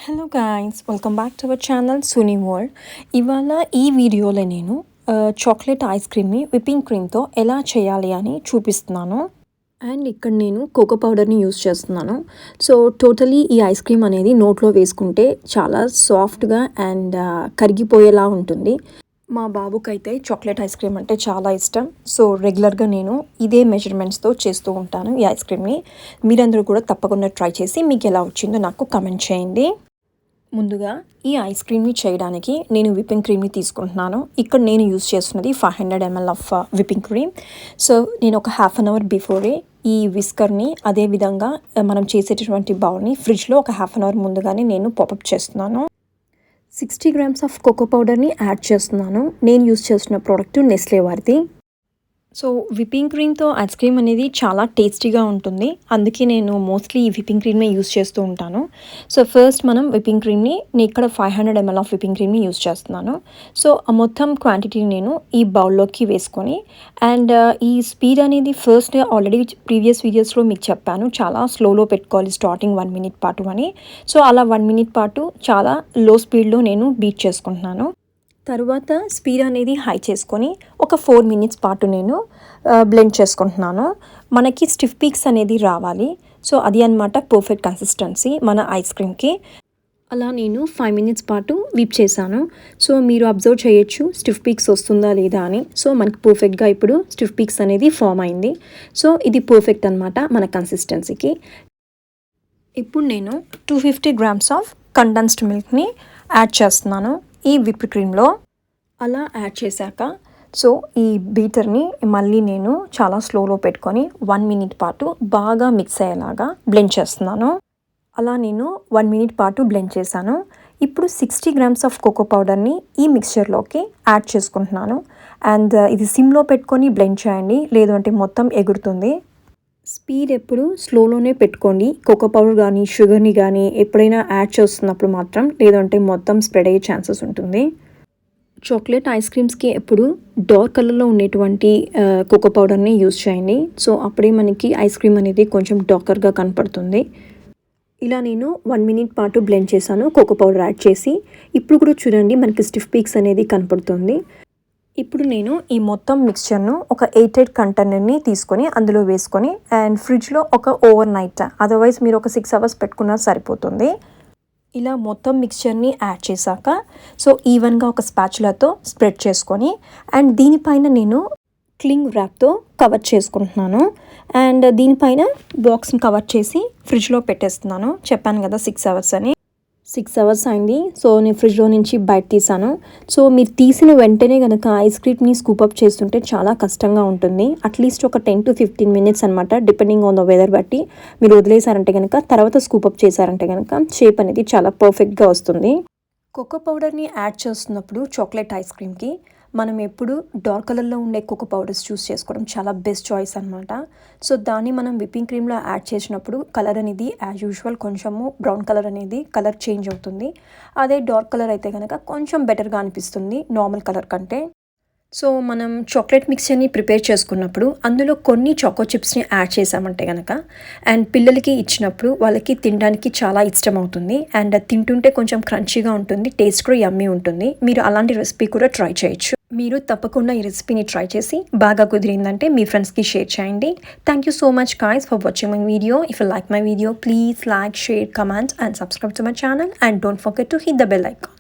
Hello guys, welcome back to our channel Suni world. ఇవాళ ఈ వీడియోలో నేను చాక్లెట్ ఐస్ క్రీమ్ని విప్పింగ్ క్రీమ్తో ఎలా చేయాలి అని చూపిస్తున్నాను. అండ్ ఇక్కడ నేను కోకో పౌడర్ని యూస్ చేస్తున్నాను. సో టోటలీ ఈ ఐస్ క్రీమ్ అనేది నోట్లో వేసుకుంటే చాలా సాఫ్ట్గా అండ్ కరిగిపోయేలా ఉంటుంది. మా బాబుకైతే చాక్లెట్ ఐస్ క్రీమ్ అంటే చాలా ఇష్టం. సో రెగ్యులర్గా నేను ఇదే మెజర్మెంట్స్తో చేస్తూ ఉంటాను ఈ ఐస్ క్రీమ్ని. మీరందరూ కూడా తప్పకుండా ట్రై చేసి మీకు ఎలా వచ్చిందో నాకు కమెంట్ చేయండి. ముందుగా ఈ ఐస్ క్రీమ్ని చేయడానికి నేను విప్పింగ్ క్రీమ్ని తీసుకుంటున్నాను. ఇక్కడ నేను యూస్ చేస్తున్నది 500 ml of whipping cream. So నేను ఒక హాఫ్ అన్ అవర్ బిఫోరే ఈ విస్కర్ని అదేవిధంగా మనం చేసేటటువంటి బౌల్ని ఫ్రిడ్జ్లో ఒక హాఫ్ అన్ అవర్ ముందుగానే నేను పాపప్ చేస్తున్నాను. 60 grams ఆఫ్ కోకో పౌడర్ని యాడ్ చేస్తున్నాను. నేను యూస్ చేస్తున్న ప్రోడక్ట్ నెస్లే వారిది. సో విప్పింగ్ క్రీమ్తో ఐస్ క్రీమ్ అనేది చాలా టేస్టీగా ఉంటుంది. అందుకే నేను మోస్ట్లీ ఈ విప్పింగ్ క్రీమ్ని యూస్ చేస్తూ ఉంటాను. సో ఫస్ట్ మనం విప్పింగ్ క్రీమ్ని నేను ఇక్కడ 500 ml ఆఫ్ విప్పింగ్ క్రీమ్ని యూస్ చేస్తున్నాను. సో ఆ మొత్తం క్వాంటిటీని నేను ఈ బౌల్లోకి వేసుకొని అండ్ ఈ స్పీడ్ అనేది ఫస్ట్ ఆల్రెడీ ప్రీవియస్ వీడియోస్లో మీకు చెప్పాను, చాలా స్లోలో పెట్టుకోవాలి స్టార్టింగ్ 1 minute పాటు అని. సో అలా 1 minute పాటు చాలా లో స్పీడ్లో నేను బీట్ చేసుకుంటున్నాను. తరువాత స్పీడ్ అనేది హై చేసుకొని ఒక 4 minutes పాటు నేను బ్లెండ్ చేసుకుంటున్నాను. మనకి స్టిఫ్ పీక్స్ అనేది రావాలి. సో అది అన్నమాట పర్ఫెక్ట్ కన్సిస్టెన్సీ మన ఐస్ క్రీమ్కి. అలా నేను 5 minutes పాటు విప్ చేశాను. సో మీరు అబ్జర్వ్ చేయొచ్చు స్టిఫ్ పీక్స్ వస్తుందా లేదా అని. సో మనకి పర్ఫెక్ట్గా ఇప్పుడు స్టిఫ్ పీక్స్ అనేది ఫామ్ అయింది. సో ఇది పర్ఫెక్ట్ అన్నమాట మన కన్సిస్టెన్సీకి. ఇప్పుడు నేను 250 grams ఆఫ్ కండెన్స్డ్ మిల్క్ని యాడ్ చేస్తున్నాను ఈ విప్ క్రీమ్లో. అలా యాడ్ చేశాక సో ఈ బీటర్ని మళ్ళీ నేను చాలా స్లోలో పెట్టుకొని 1 minute పాటు బాగా మిక్స్ అయ్యేలాగా బ్లెండ్ చేస్తున్నాను. అలా నేను 1 minute పాటు బ్లెండ్ చేశాను. ఇప్పుడు 60 grams ఆఫ్ కోకో పౌడర్ని ఈ మిక్స్చర్లోకి యాడ్ చేసుకుంటున్నాను. అండ్ ఇది సిమ్లో పెట్టుకొని బ్లెండ్ చేయండి, లేదు అంటే మొత్తం ఎగురుతుంది. స్పీడ్ ఎప్పుడు స్లోలోనే పెట్టుకోండి. కోకో పౌడర్ కానీ షుగర్ని కానీ ఎప్పుడైనా యాడ్ చేస్తున్నప్పుడు మాత్రం, లేదంటే మొత్తం స్ప్రెడ్ అయ్యే ఛాన్సెస్ ఉంటుంది. చాక్లెట్ ఐస్ క్రీమ్స్కి ఎప్పుడు డార్క్ కలర్లో ఉండేటువంటి కోకో పౌడర్ని యూస్ చేయండి. సో అప్పుడే మనకి ఐస్ క్రీమ్ అనేది కొంచెం డార్కర్గా కనపడుతుంది. ఇలా నేను 1 minute పాటు బ్లెండ్ చేశాను కోకో పౌడర్ యాడ్ చేసి. ఇప్పుడు కూడా చూడండి మనకి స్టిఫ్ పీక్స్ అనేది కనపడుతుంది. ఇప్పుడు నేను ఈ మొత్తం మిక్స్చర్ను ఒక 8 కంటైనర్ని తీసుకొని అందులో వేసుకొని అండ్ ఫ్రిడ్జ్లో ఒక ఓవర్ నైట్, అదర్వైజ్ మీరు ఒక 6 hours పెట్టుకున్నా సరిపోతుంది. ఇలా మొత్తం మిక్స్చర్ని యాడ్ చేశాక సో ఈవెన్గా ఒక స్పాచులాతో స్ప్రెడ్ చేసుకొని అండ్ దీనిపైన నేను క్లింగ్ ర్యాప్తో కవర్ చేసుకుంటున్నాను. అండ్ దీనిపైన బాక్స్ని కవర్ చేసి ఫ్రిడ్జ్లో పెట్టేస్తున్నాను. చెప్పాను కదా 6 hours అని. 6 hours అయింది. సో నేను ఫ్రిడ్జ్లో నుంచి బయట తీసాను. సో మీరు తీసిన వెంటనే కనుక ఐస్ క్రీమ్ని స్కూపప్ చేస్తుంటే చాలా కష్టంగా ఉంటుంది. అట్లీస్ట్ ఒక 10 to 15 minutes అనమాట, డిపెండింగ్ ఆన్ ద వెదర్ బట్టి మీరు వదిలేసారంటే కనుక, తర్వాత స్కూపప్ చేశారంటే కనుక షేప్ అనేది చాలా పర్ఫెక్ట్గా వస్తుంది. కోకో పౌడర్ని యాడ్ చేస్తున్నప్పుడు చాక్లెట్ ఐస్ క్రీమ్కి మనం ఎప్పుడు డార్క్ కలర్లో ఉండే కోకో పౌడర్స్ చూస్ చేసుకోవడం చాలా బెస్ట్ చాయిస్ అనమాట. సో దాన్ని మనం విప్పింగ్ క్రీమ్లో యాడ్ చేసినప్పుడు కలర్ అనేది యాజ్ యూజువల్ కొంచెము బ్రౌన్ కలర్ అనేది కలర్ చేంజ్ అవుతుంది. అదే డార్క్ కలర్ అయితే కనుక కొంచెం బెటర్గా అనిపిస్తుంది నార్మల్ కలర్ కంటే. సో మనం చాక్లెట్ మిక్స్చర్ని ప్రిపేర్ చేసుకున్నప్పుడు అందులో కొన్ని చాకో చిప్స్ని యాడ్ చేసామంటే కనుక అండ్ పిల్లలకి ఇచ్చినప్పుడు వాళ్ళకి తినడానికి చాలా ఇష్టం అవుతుంది. అండ్ తింటుంటే కొంచెం క్రంచీగా ఉంటుంది, టేస్ట్ కూడా యమ్మీ ఉంటుంది. మీరు అలాంటి రెసిపీ కూడా ట్రై చేయొచ్చు. మీరు తప్పకుండా ఈ రెసిపీని ట్రై చేసి బాగా కుదిరిందంటే మీ ఫ్రెండ్స్కి షేర్ చేయండి. Thank you so much guys for watching my video. If you like my video, please like, share, comment and subscribe to my channel and don't forget to hit the bell icon.